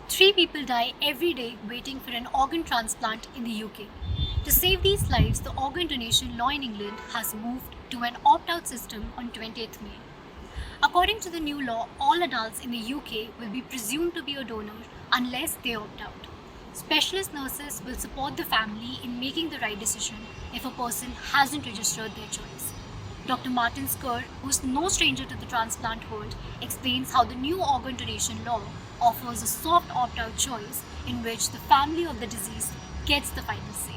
3 people die every day waiting for an organ transplant in the UK. To save these lives, the organ donation law in England has moved to an opt-out system on 20th May. According to the new law, all adults in the UK will be presumed to be a donor unless they opt out. Specialist nurses will support the family in making the right decision if a person hasn't registered their choice. Dr. Martin Skur, who's no stranger to the transplant world, explains how the new organ donation law offers a soft opt-out choice in which the family of the deceased gets the final say.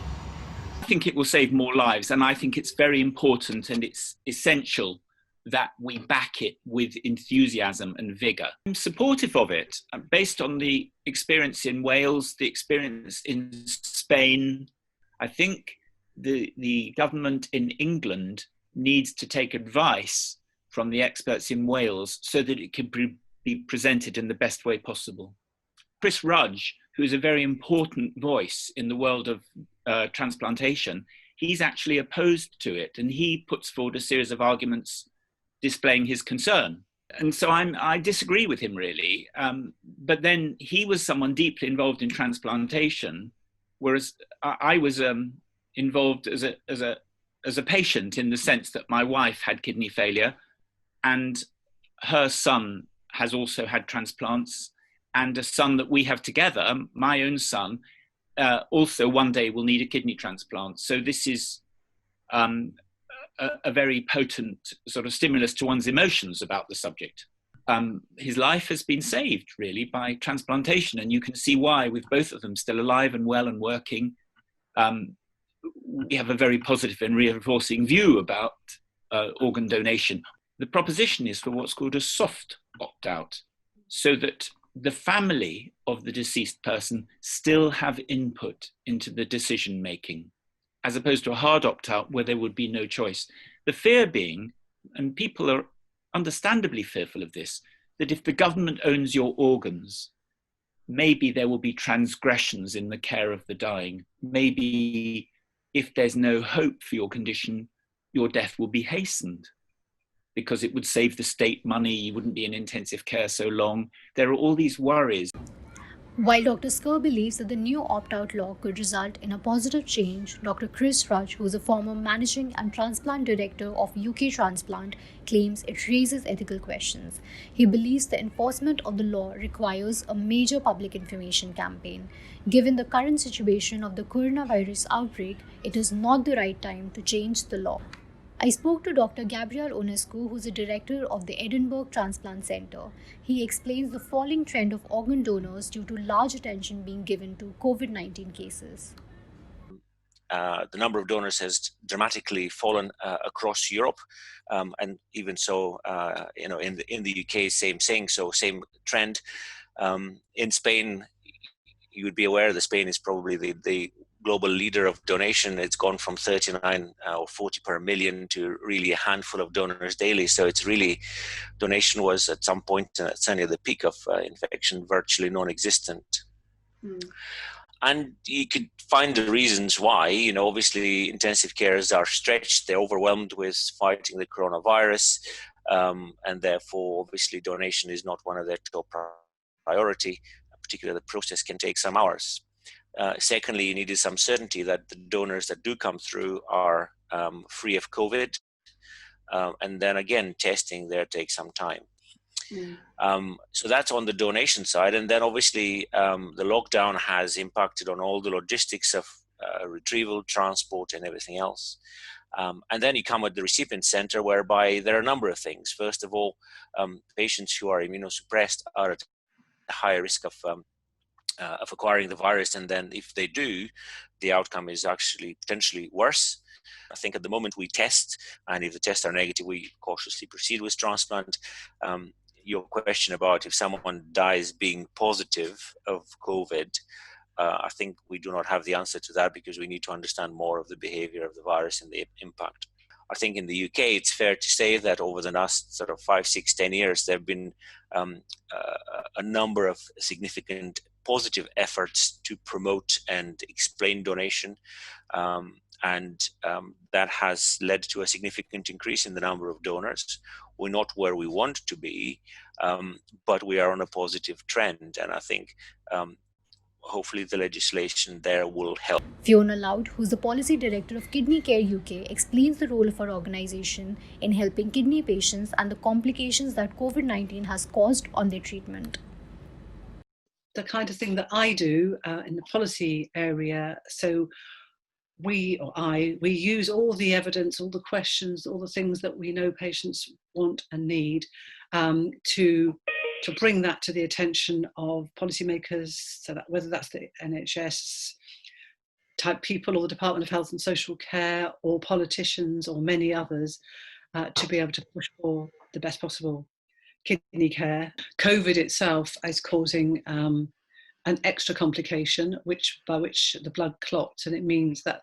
I think it will save more lives, and I think it's very important and it's essential that we back it with enthusiasm and vigour. I'm supportive of it based on the experience in Wales, the experience in Spain. I think the government in England needs to take advice from the experts in Wales so that it can be presented in the best way possible. Chris Rudge, who is a very important voice in the world of transplantation, he's actually opposed to it, and he puts forward a series of arguments displaying his concern. And so I disagree with him, really. But then he was someone deeply involved in transplantation, whereas I was involved as a patient, in the sense that my wife had kidney failure and her son has also had transplants, and a son that we have together, my own son, also one day will need a kidney transplant. So this is a very potent sort of stimulus to one's emotions about the subject. His life has been saved, really, by transplantation, and you can see why, with both of them still alive and well and working. We have a very positive and reinforcing view about organ donation. The proposition is for what's called a soft opt-out, so that the family of the deceased person still have input into the decision making, as opposed to a hard opt-out where there would be no choice. The fear being, and people are understandably fearful of this, that if the government owns your organs, maybe there will be transgressions in the care of the dying. Maybe if there's no hope for your condition, your death will be hastened, because it would save the state money, you wouldn't be in intensive care so long. There are all these worries. While Dr. Skur believes that the new opt-out law could result in a positive change, Dr. Chris Rudge, who is a former managing and transplant director of UK Transplant, claims it raises ethical questions. He believes the enforcement of the law requires a major public information campaign. Given the current situation of the coronavirus outbreak, it is not the right time to change the law. I spoke to Dr. Gabriel Onescu, who is the director of the Edinburgh Transplant Centre. He explains the falling trend of organ donors due to large attention being given to Covid-19 cases. The number of donors has dramatically fallen across Europe, and even so, in the UK, same thing. So same trend. In Spain, you would be aware that Spain is probably the global leader of donation. It's gone from 39 or 40 per million to really a handful of donors daily. So it's really, donation was at some point, certainly at the peak of infection, virtually non-existent. And you could find the reasons why. Obviously intensive carers are stretched, they're overwhelmed with fighting the coronavirus, and therefore obviously donation is not one of their top priority. Particularly the process can take some hours. Secondly, you needed some certainty that the donors that do come through are free of COVID. And then again, testing there takes some time. So that's on the donation side. And then obviously the lockdown has impacted on all the logistics of retrieval, transport, and everything else. And then you come at the recipient center, whereby there are a number of things. First of all, patients who are immunosuppressed are at a higher risk of acquiring the virus, and then if they do, the outcome is actually potentially worse. I think at the moment we test, and if the tests are negative, we cautiously proceed with transplant. Your question about if someone dies being positive of COVID, I think we do not have the answer to that, because we need to understand more of the behavior of the virus and the impact. I think in the UK, it's fair to say that over the last sort of 5, 6, 10 years, there have been a number of significant positive efforts to promote and explain donation. And that has led to a significant increase in the number of donors. We're not where we want to be, but we are on a positive trend, and I think hopefully the legislation there will help. Fiona Loud, who's the Policy Director of Kidney Care UK, explains the role of our organisation in helping kidney patients and the complications that Covid-19 has caused on their treatment. The kind of thing that I do in the policy area, so we use all the evidence, all the questions, all the things that we know patients want and need to bring that to the attention of policymakers, so that whether that's the NHS type people or the Department of Health and Social Care or politicians or many others, to be able to push for the best possible kidney care. COVID itself is causing an extra complication, by which the blood clots, and it means that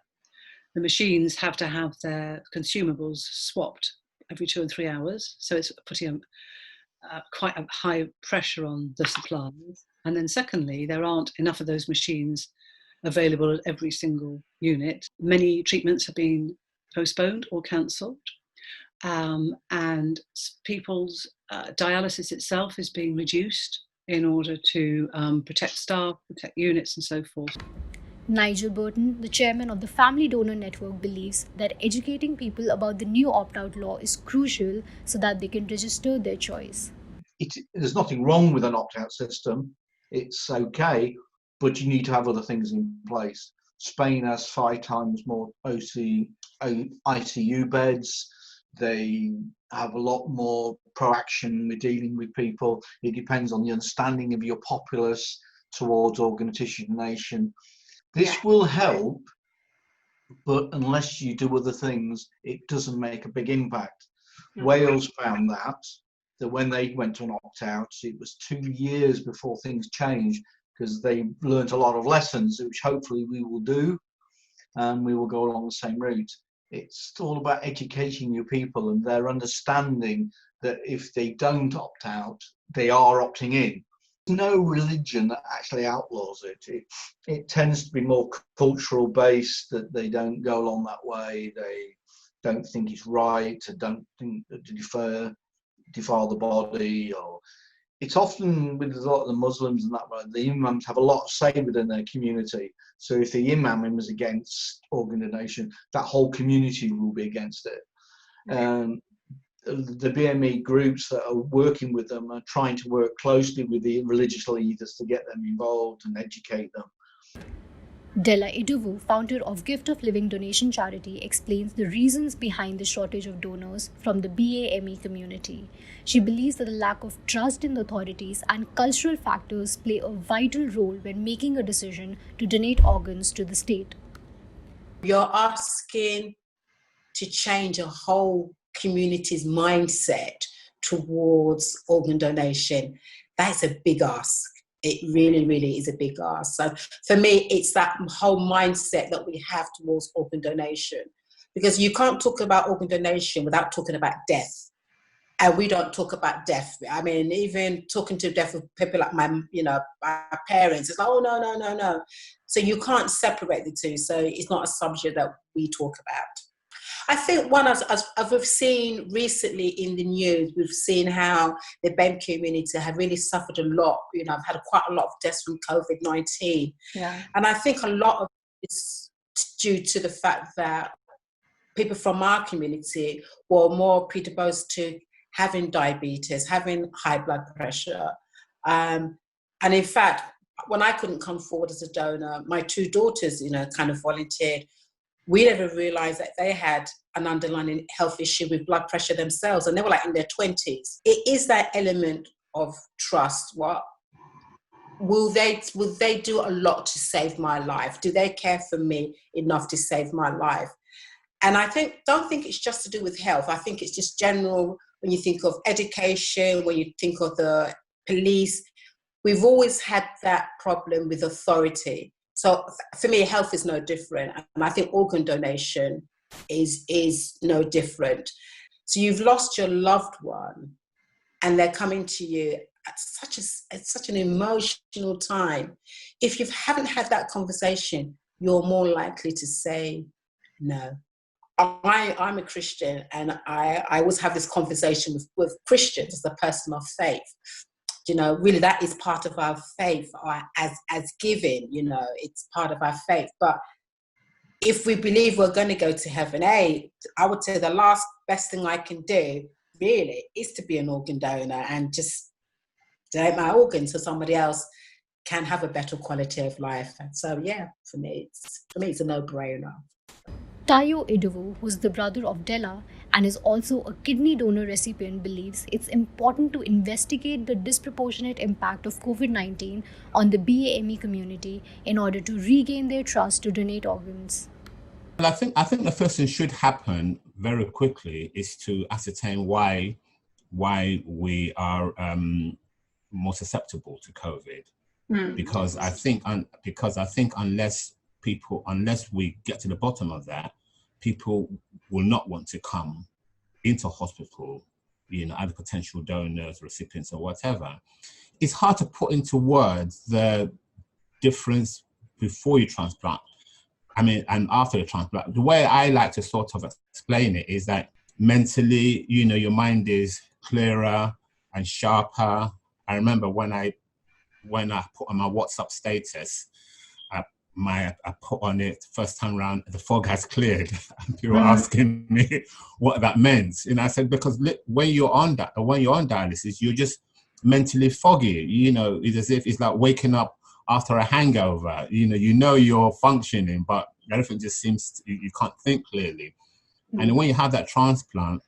the machines have to have their consumables swapped every 2 and 3 hours. So it's putting quite a high pressure on the supplies. And then secondly, there aren't enough of those machines available at every single unit. Many treatments have been postponed or cancelled. And people's dialysis itself is being reduced in order to protect staff, protect units and so forth. Nigel Burton, the chairman of the Family Donor Network, believes that educating people about the new opt-out law is crucial so that they can register their choice. There's nothing wrong with an opt-out system. It's okay, but you need to have other things in place. Spain has 5 times more ICU beds. They have a lot more proaction with dealing with people. It depends on the understanding of your populace towards organ and tissue donation. This will help, but unless you do other things, it doesn't make a big impact. Wales found that when they went to an opt-out, it was 2 years before things changed, because they learnt a lot of lessons, which hopefully we will do, and we will go along the same route. It's all about educating your people and their understanding that if they don't opt out, they are opting in. There's no religion that actually outlaws it. It tends to be more cultural based, that they don't go along that way. They don't think it's right, to don't think to defile the body, or it's often with a lot of the Muslims and that way, the imams have a lot to say within their community. So if the imam is against organ donation, that whole community will be against it. The BAME groups that are working with them are trying to work closely with the religious leaders to get them involved and educate them. Della Iduvu, founder of Gift of Living donation charity, explains the reasons behind the shortage of donors from the BAME community. She believes that the lack of trust in the authorities and cultural factors play a vital role when making a decision to donate organs to the state. You're asking to change a whole community's mindset towards organ donation. That's a big ask. It really, really is a big ask. So for me, it's that whole mindset that we have towards organ donation, because you can't talk about organ donation without talking about death. And we don't talk about death. I mean, even talking to death with people like my parents, it's like, oh, no. So you can't separate the two. So it's not a subject that we talk about. I think as we've seen recently in the news, we've seen how the BAME community have really suffered a lot. I've had quite a lot of deaths from COVID-19. Yeah. And I think a lot of it is due to the fact that people from our community were more predisposed to having diabetes, having high blood pressure. And in fact, when I couldn't come forward as a donor, my 2 daughters, kind of volunteered. We never realised that they had an underlying health issue with blood pressure themselves, and they were like in their 20s. It is that element of trust. Will they do a lot to save my life? Do they care for me enough to save my life? And don't think it's just to do with health. I think it's just general. When you think of education, when you think of the police, we've always had that problem with authority. So for me, health is no different. And I think organ donation is no different. So you've lost your loved one and they're coming to you at such an emotional time. If you haven't had that conversation, you're more likely to say no. I'm a Christian, and I always have this conversation with Christians as a person of faith. You know, really, that is part of our faith, as giving. You know, it's part of our faith. But if we believe we're going to go to heaven, I would say the best thing I can do really is to be an organ donor and just donate my organs so somebody else can have a better quality of life. And so, yeah, for me, it's a no-brainer. Tayo Idowu, who's the brother of Della and is also a kidney donor recipient, believes it's important to investigate the disproportionate impact of COVID-19 on the BAME community in order to regain their trust to donate organs. Well, I think the first thing should happen very quickly is to ascertain why we are more susceptible to COVID. Because I think unless we get to the bottom of that, people will not want to come into hospital, you know, either potential donors, recipients, or whatever. It's hard to put into words the difference before you transplant, and after the transplant. The way I like to sort of explain it is that mentally, you know, your mind is clearer and sharper. I remember when I put on my WhatsApp status, I put on it first time round, the fog has cleared. And people were asking me what that meant. And I said, because when you're on dialysis, you're just mentally foggy. You know, it's as if it's like waking up after a hangover. You know you're functioning, but everything just seems you can't think clearly. And when you have that transplant,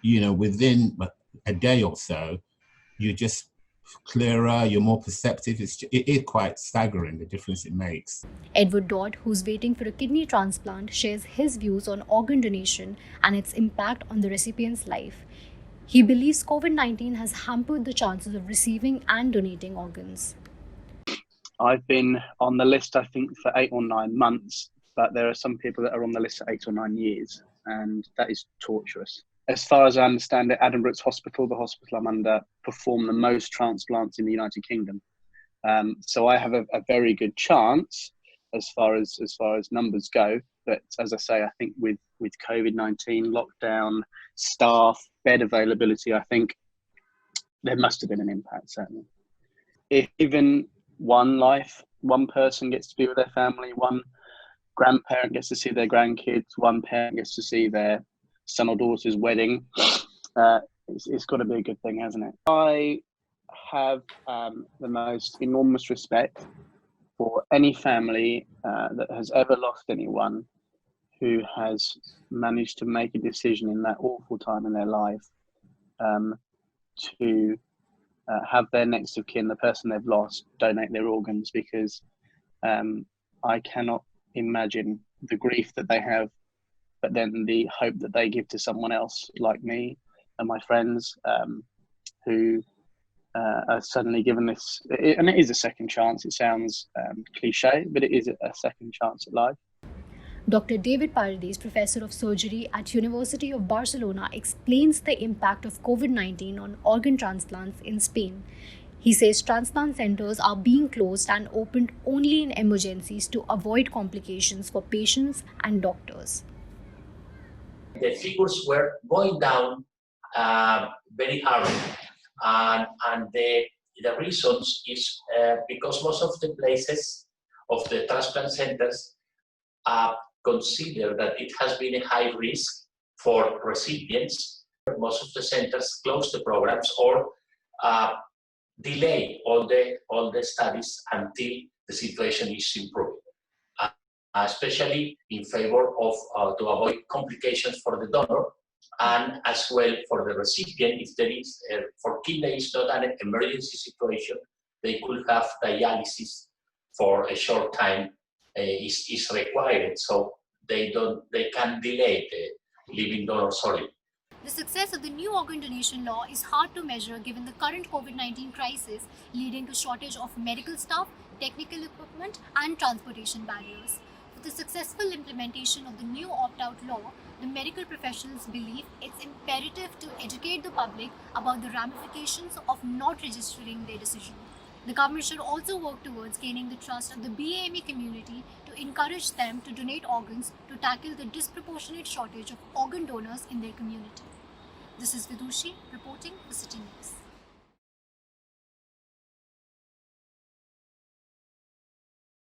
you know, within a day or so, you're just clearer, you're more perceptive. It is quite staggering, the difference it makes. Edward Dodd, who's waiting for a kidney transplant, shares his views on organ donation and its impact on the recipient's life. He believes COVID-19 has hampered the chances of receiving and donating organs. I've been on the list, I think, for 8 or 9 months, but there are some people that are on the list for 8 or 9 years, and that is torturous. As far as I understand it, Addenbrooke's Hospital, the hospital I'm under, perform the most transplants in the United Kingdom. So I have a very good chance as far as numbers go. But as I say, I think with COVID-19, lockdown, staff, bed availability, I think there must have been an impact, certainly. If even one person gets to be with their family, one grandparent gets to see their grandkids, one parent gets to see their son or daughter's wedding, it's got to be a good thing, hasn't it? I have the most enormous respect for any family that has ever lost anyone who has managed to make a decision in that awful time in their life to have their next of kin, the person they've lost, donate their organs, because I cannot imagine the grief that they have, but then the hope that they give to someone else like me and my friends who are suddenly given this, and it is a second chance. It sounds cliche, but it is a second chance at life. Dr. David Paredes, Professor of Surgery at University of Barcelona, explains the impact of COVID-19 on organ transplants in Spain. He says transplant centers are being closed and opened only in emergencies to avoid complications for patients and doctors. The figures were going down very hard, and the reasons is because most of the places of the transplant centers consider that it has been a high risk for recipients. Most of the centers close the programs or delay all the studies until the situation is improving, especially in favor of to avoid complications for the donor and as well for the recipient. If there is for kidney is not an emergency situation, they could have dialysis for a short time is required, so they can delay the living donor solid. The success of the new organ donation law is hard to measure given the current COVID-19 crisis, leading to shortage of medical staff, technical equipment, and transportation barriers. With the successful implementation of the new opt-out law, the medical professionals believe it's imperative to educate the public about the ramifications of not registering their decision. The government should also work towards gaining the trust of the BAME community to encourage them to donate organs to tackle the disproportionate shortage of organ donors in their community. This is Vidushi reporting for City News.